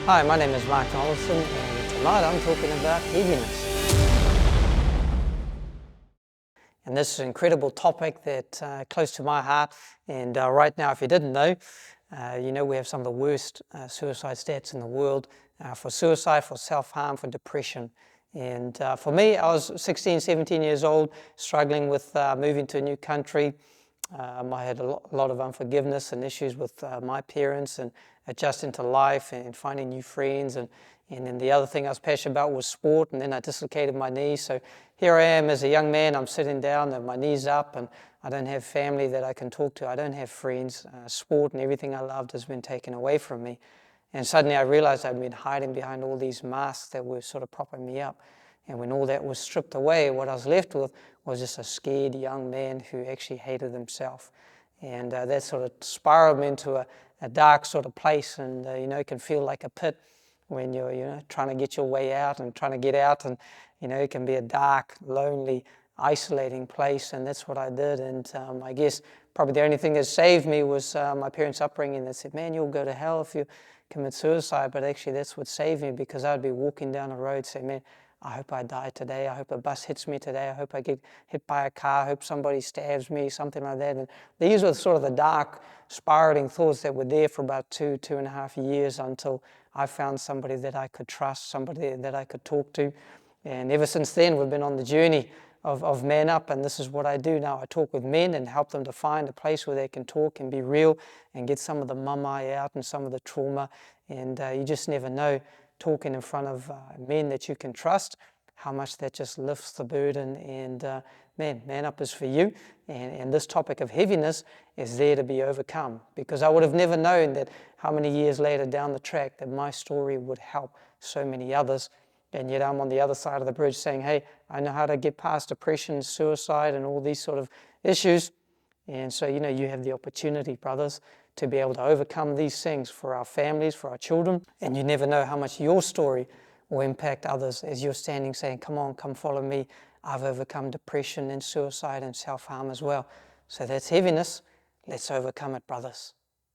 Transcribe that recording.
Hi, my name is Mark Donaldson, and tonight I'm talking about heaviness. And this is an incredible topic that close to my heart. And right now, if you didn't know, we have some of the worst suicide stats in the world for suicide, for self-harm, for depression. And for me, I was 16, 17 years old, struggling with moving to a new country. I had a lot of unforgiveness and issues with my parents and adjusting to life and finding new friends. And then the other thing I was passionate about was sport, and then I dislocated my knee. So here I am as a young man, I'm sitting down and my knee's up, and I don't have family that I can talk to. I don't have friends. Sport and everything I loved has been taken away from me. And suddenly I realized I'd been hiding behind all these masks that were sort of propping me up. And when all that was stripped away, what I was left with was just a scared young man who actually hated himself. And that sort of spiraled me into a dark sort of place, and it can feel like a pit when you're trying to get your way out and trying to get out, and it can be a dark, lonely, isolating place. And that's what I did. And I guess probably the only thing that saved me was my parents' upbringing that said, man, you'll go to hell if you commit suicide. But actually that's what saved me, because I'd be walking down the road saying, man, I hope I die today. I hope a bus hits me today. I hope I get hit by a car. I hope somebody stabs me, something like that. And these were sort of the dark, spiraling thoughts that were there for about 2.5 years, until I found somebody that I could trust, somebody that I could talk to. And ever since then, we've been on the journey of Man Up, and this is what I do now. I talk with men and help them to find a place where they can talk and be real and get some of the mummy out and some of the trauma. And you just never know, talking in front of men that you can trust, how much that just lifts the burden. And Man Up is for you. And this topic of heaviness is there to be overcome, because I would have never known that how many years later down the track that my story would help so many others. And yet I'm on the other side of the bridge saying, hey, I know how to get past depression, suicide, and all these sort of issues. And so, you have the opportunity, brothers, to be able to overcome these things for our families, for our children. And you never know how much your story will impact others as you're standing saying, come on, come follow me. I've overcome depression and suicide and self-harm as well. So that's heaviness. Let's overcome it, brothers.